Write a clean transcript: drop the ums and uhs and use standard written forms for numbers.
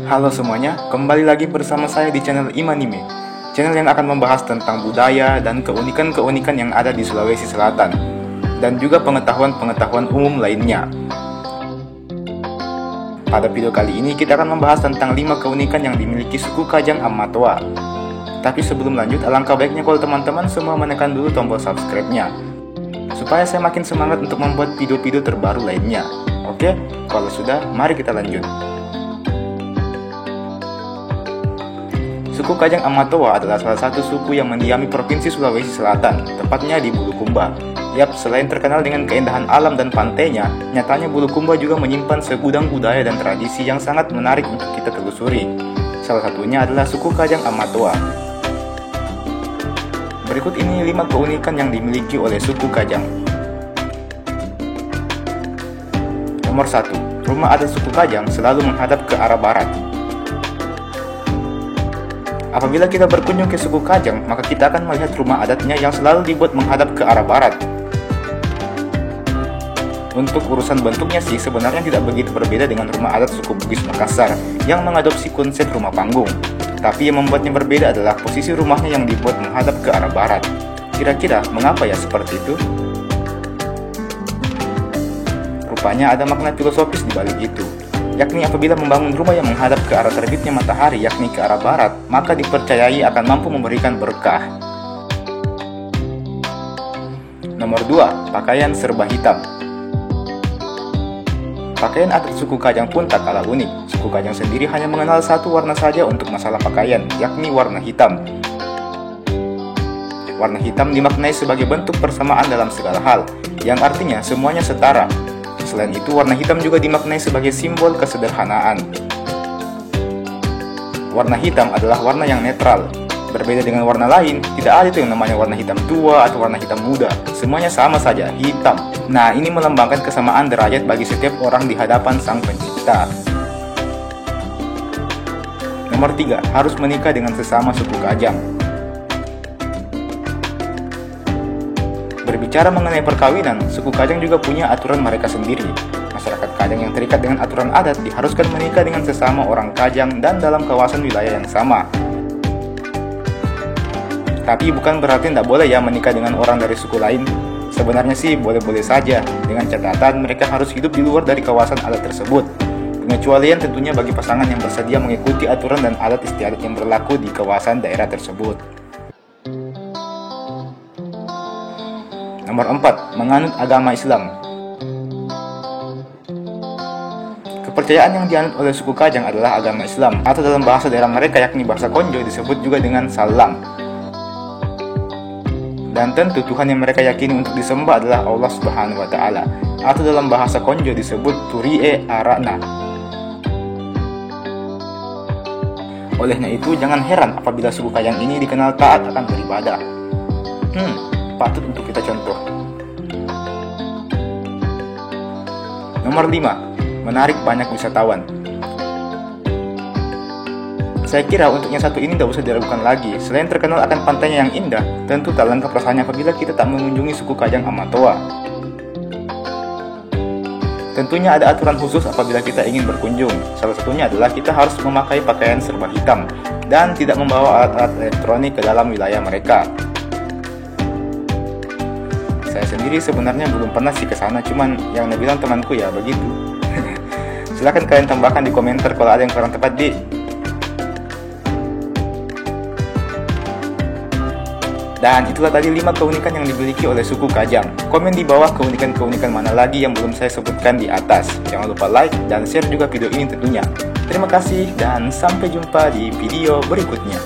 Halo semuanya, kembali lagi bersama saya di channel Imanime, channel yang akan membahas tentang budaya dan keunikan-keunikan yang ada di Sulawesi Selatan, dan juga pengetahuan-pengetahuan umum lainnya. Pada video kali ini kita akan membahas tentang 5 keunikan yang dimiliki suku Kajang Amatoa. Tapi sebelum lanjut, alangkah baiknya kalau teman-teman semua menekan dulu tombol subscribe-nya, supaya saya makin semangat untuk membuat video-video terbaru lainnya. Oke, kalau sudah, mari kita lanjut. Suku Kajang Amatoa adalah salah satu suku yang mendiami Provinsi Sulawesi Selatan, tepatnya di Bulukumba. Yap, selain terkenal dengan keindahan alam dan pantainya, nyatanya Bulukumba juga menyimpan segudang budaya dan tradisi yang sangat menarik untuk kita telusuri. Salah satunya adalah suku Kajang Amatoa. Berikut ini 5 keunikan yang dimiliki oleh suku Kajang. Nomor 1. Rumah adat suku Kajang selalu menghadap ke arah barat. Apabila kita berkunjung ke suku Kajang, maka kita akan melihat rumah adatnya yang selalu dibuat menghadap ke arah barat. Untuk urusan bentuknya sih sebenarnya tidak begitu berbeda dengan rumah adat suku Bugis Makassar yang mengadopsi konsep rumah panggung. Tapi yang membuatnya berbeda adalah posisi rumahnya yang dibuat menghadap ke arah barat. Kira-kira mengapa ya seperti itu? Rupanya ada makna filosofis di balik itu, yakni apabila membangun rumah yang menghadap ke arah terbitnya matahari, yakni ke arah barat, maka dipercayai akan mampu memberikan berkah. Nomor 2. Pakaian serba hitam. Pakaian adat suku Kajang pun tak kalah unik. Suku Kajang sendiri hanya mengenal satu warna saja untuk masalah pakaian, yakni warna hitam. Warna hitam dimaknai sebagai bentuk persamaan dalam segala hal, yang artinya semuanya setara. Selain itu, warna hitam juga dimaknai sebagai simbol kesederhanaan. Warna hitam adalah warna yang netral. Berbeda dengan warna lain, tidak ada itu yang namanya warna hitam tua atau warna hitam muda. Semuanya sama saja, hitam. Nah, ini melambangkan kesamaan derajat bagi setiap orang di hadapan Sang Pencipta. Nomor 3. Harus menikah dengan sesama suku Kajang. Berbicara mengenai perkawinan, suku Kajang juga punya aturan mereka sendiri. Masyarakat Kajang yang terikat dengan aturan adat diharuskan menikah dengan sesama orang Kajang dan dalam kawasan wilayah yang sama. Tapi bukan berarti tidak boleh ya menikah dengan orang dari suku lain. Sebenarnya sih boleh-boleh saja, dengan catatan mereka harus hidup di luar dari kawasan adat tersebut. Pengecualian tentunya bagi pasangan yang bersedia mengikuti aturan dan adat istiadat yang berlaku di kawasan daerah tersebut. Nomor 4. Menganut agama Islam. Kepercayaan yang dianut oleh suku Kajang adalah agama Islam, atau dalam bahasa daerah mereka yakni bahasa Konjo disebut juga dengan Salam. Dan tentu Tuhan yang mereka yakini untuk disembah adalah Allah Subhanahu wa Ta'ala, atau dalam bahasa Konjo disebut Turie Arana. Olehnya itu, jangan heran apabila suku Kajang ini dikenal taat akan beribadah. Patut untuk kita contoh. Nomor 5. Menarik banyak wisatawan. Saya kira untuk yang satu ini tidak usah diragukan lagi. Selain terkenal akan pantainya yang indah, tentu tak lengkap rasanya apabila kita tak mengunjungi suku Kajang Amatoa. Tentunya ada aturan khusus apabila kita ingin berkunjung. Salah satunya adalah kita harus memakai pakaian serba hitam dan tidak membawa alat-alat elektronik ke dalam wilayah mereka. Saya sendiri sebenarnya belum pernah sih ke sana, cuman yang bilang temanku ya begitu. Silahkan kalian tambahkan di komentar kalau ada yang kurang tepat di. Dan itulah tadi 5 keunikan yang dimiliki oleh suku Kajang. Komen di bawah keunikan-keunikan mana lagi yang belum saya sebutkan di atas. Jangan lupa like dan share juga video ini tentunya. Terima kasih dan sampai jumpa di video berikutnya.